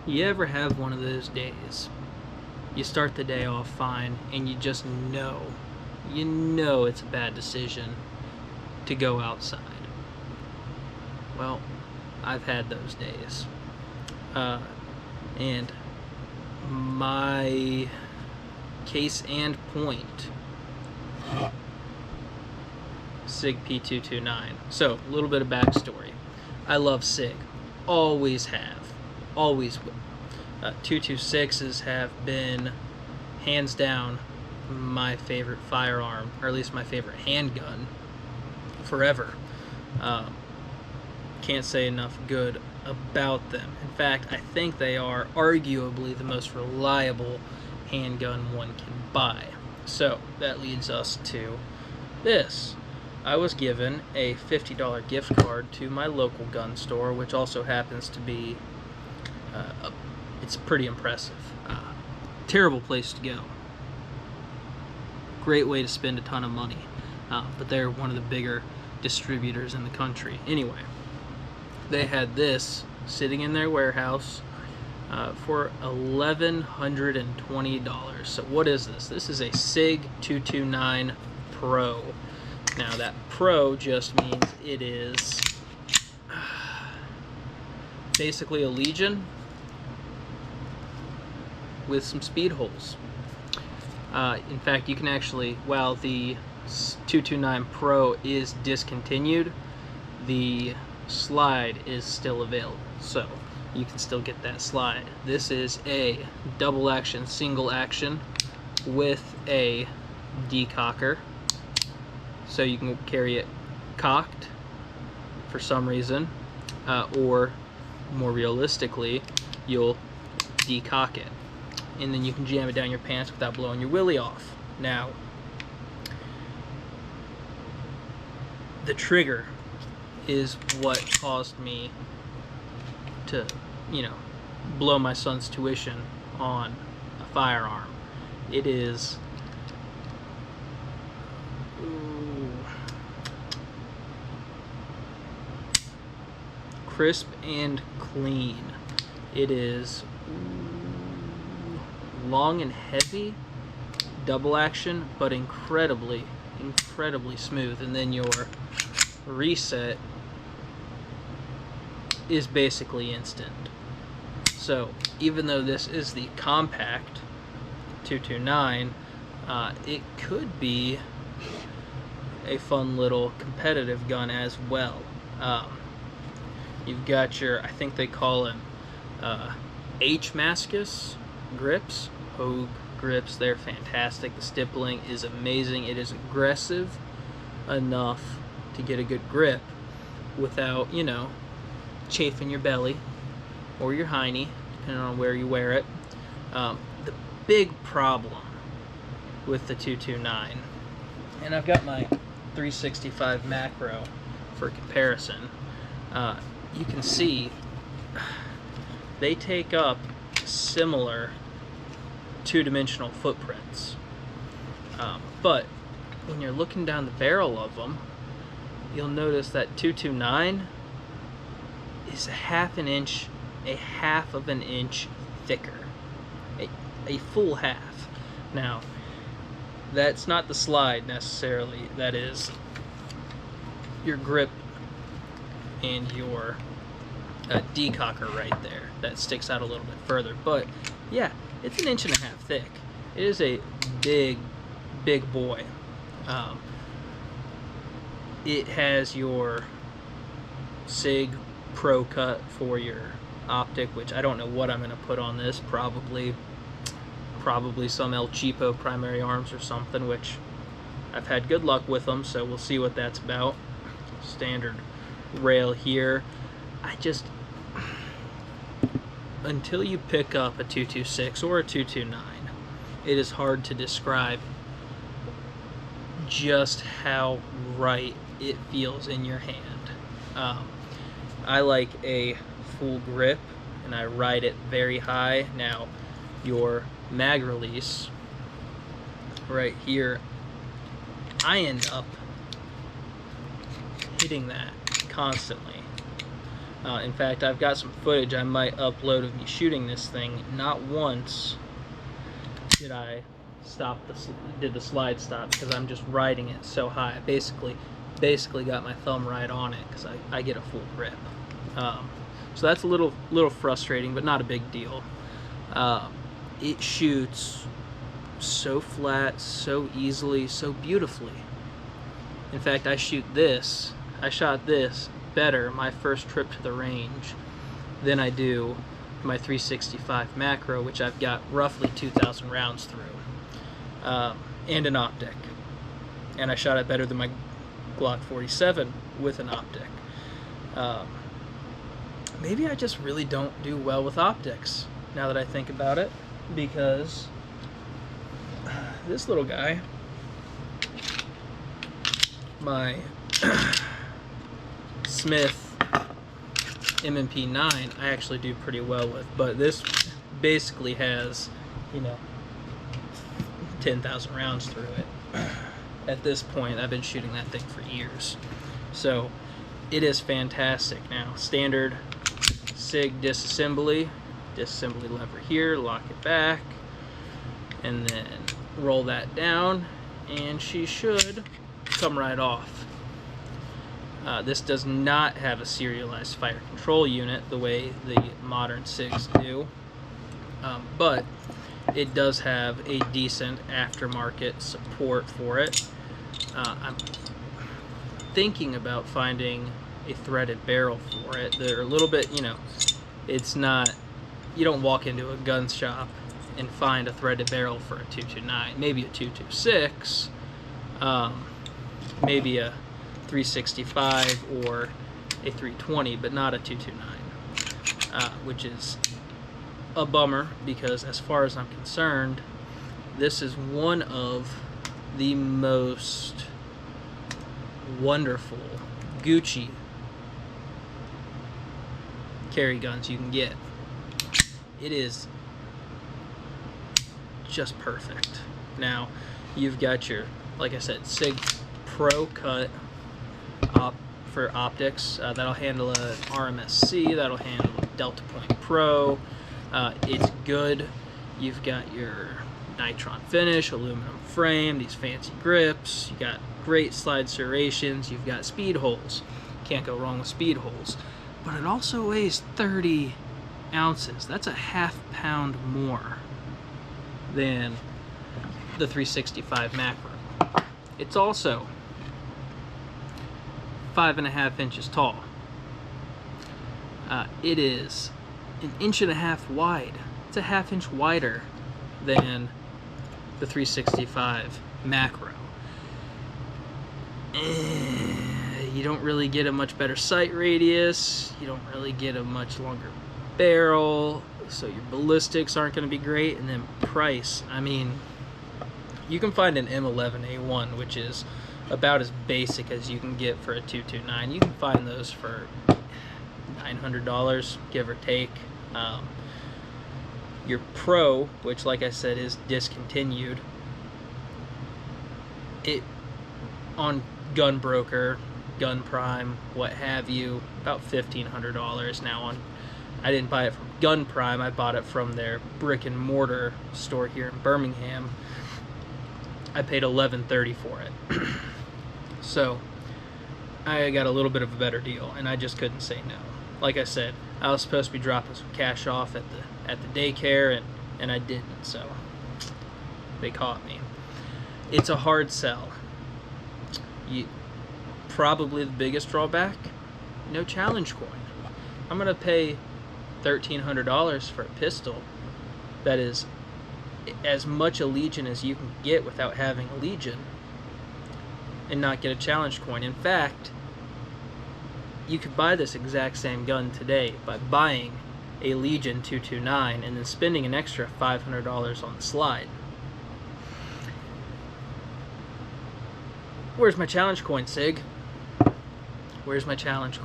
You ever have one of those days? You start the day off fine and you just know it's a bad decision to go outside. Well, I've had those days. And my case and point, Sig P229. So, a little bit of backstory. I love Sig. Always have. Always will. 226s have been, hands down, my favorite firearm, or at least my favorite handgun, forever. Can't say enough good about them. In fact, I think they are arguably the most reliable handgun one can buy. So, that leads us to this. I was given a $50 gift card to my local gun store, which also happens to be it's pretty impressive. Terrible place to go. Great way to spend a ton of money. But they're one of the bigger distributors in the country. Anyway, they had this sitting in their warehouse for $1,120. So what is this? This is a Sig 229 Pro. Now that Pro just means it is basically a Legion with some speed holes. In fact, you can actually, while the 229 Pro is discontinued, the slide is still available, so you can still get that slide. This is a double action, single action with a decocker, so you can carry it cocked for some reason, or more realistically, you'll decock it, and then you can jam it down your pants without blowing your willy off. Now, the trigger is what caused me to, blow my son's tuition on a firearm. It is crisp and clean. It is long and heavy, double action, but incredibly smooth. And then your reset is basically instant. So even though this is the compact 229, it could be a fun little competitive gun as well. You've got your, I think they call them H-Mascus grips, Hogue grips. They're fantastic. The stippling is amazing. It is aggressive enough to get a good grip without, chafing your belly or your hiney, depending on where you wear it. The big problem with the 229, and I've got my 365 macro for comparison, you can see they take up similar two-dimensional footprints, but when you're looking down the barrel of them, you'll notice that 229 is a half of an inch thicker, a full half. Now, that's not the slide necessarily, that is your grip and your decocker right there. That sticks out a little bit further, but yeah, it's an inch and a half thick. It is a big boy. It has your Sig Pro cut for your optic, which I don't know what I'm going to put on this. Probably some El Cheapo primary arms or something, which I've had good luck with them, so we'll see what that's about. Standard rail here. Until you pick up a 226 or a 229, it is hard to describe just how right it feels in your hand. I like a full grip, and I ride it very high. Now, your mag release right here, I end up hitting that constantly. In fact, I've got some footage I might upload of me shooting this thing. Not once did I did the slide stop, because I'm just riding it so high. I basically got my thumb right on it because I get a full grip. So that's a little frustrating, but not a big deal. It shoots so flat, so easily, so beautifully. In fact, I shot this better my first trip to the range than I do my 365 macro, which I've got roughly 2,000 rounds through, and an optic. And I shot it better than my Glock 47 with an optic. Maybe I just really don't do well with optics, now that I think about it, because this little guy, my Smith M&P9, I actually do pretty well with, but this basically has, 10,000 rounds through it. At this point, I've been shooting that thing for years. So it is fantastic. Now, standard Sig disassembly lever here, lock it back, and then roll that down, and she should come right off. This does not have a serialized fire control unit the way the modern SIGs do, but it does have a decent aftermarket support for it. I'm thinking about finding a threaded barrel for it. They're a little bit, it's not, you don't walk into a gun shop and find a threaded barrel for a 229. Maybe a 226, maybe a 365 or a 320, but not a 229, which is a bummer, because as far as I'm concerned, this is one of the most wonderful Gucci carry guns you can get. It is just perfect. Now, you've got your, like I said, Sig Pro cut for optics. That'll handle a RMSC, that'll handle a Delta Point Pro. It's good. You've got your nitron finish, aluminum frame, these fancy grips. You got great slide serrations. You've got speed holes. Can't go wrong with speed holes. But it also weighs 30 ounces. That's a ½ pound more than the 365 macro. It's also 5.5 inches tall. It is 1.5 inches wide. It's a ½ inch wider than the 365 macro. You don't really get a much better sight radius. You don't really get a much longer barrel, so your ballistics aren't going to be great. And then price, I mean, you can find an M11A1, which is about as basic as you can get for a 229. You can find those for $900, give or take. Your Pro, which, like I said, is discontinued, it on Gun Broker, Gun Prime, what have you, about $1,500 now. I didn't buy it from Gun Prime, I bought it from their brick and mortar store here in Birmingham. I paid $11.30 for it. So I got a little bit of a better deal, and I just couldn't say no. Like I said, I was supposed to be dropping some cash off at the daycare, and I didn't, so they caught me. It's a hard sell. Probably the biggest drawback, no challenge coin. I'm gonna pay $1,300 for a pistol that is as much a Legion as you can get without having a Legion, and not get a challenge coin. In fact, you could buy this exact same gun today by buying a Legion 229 and then spending an extra $500 on the slide. Where's my challenge coin, Sig? Where's my challenge coin?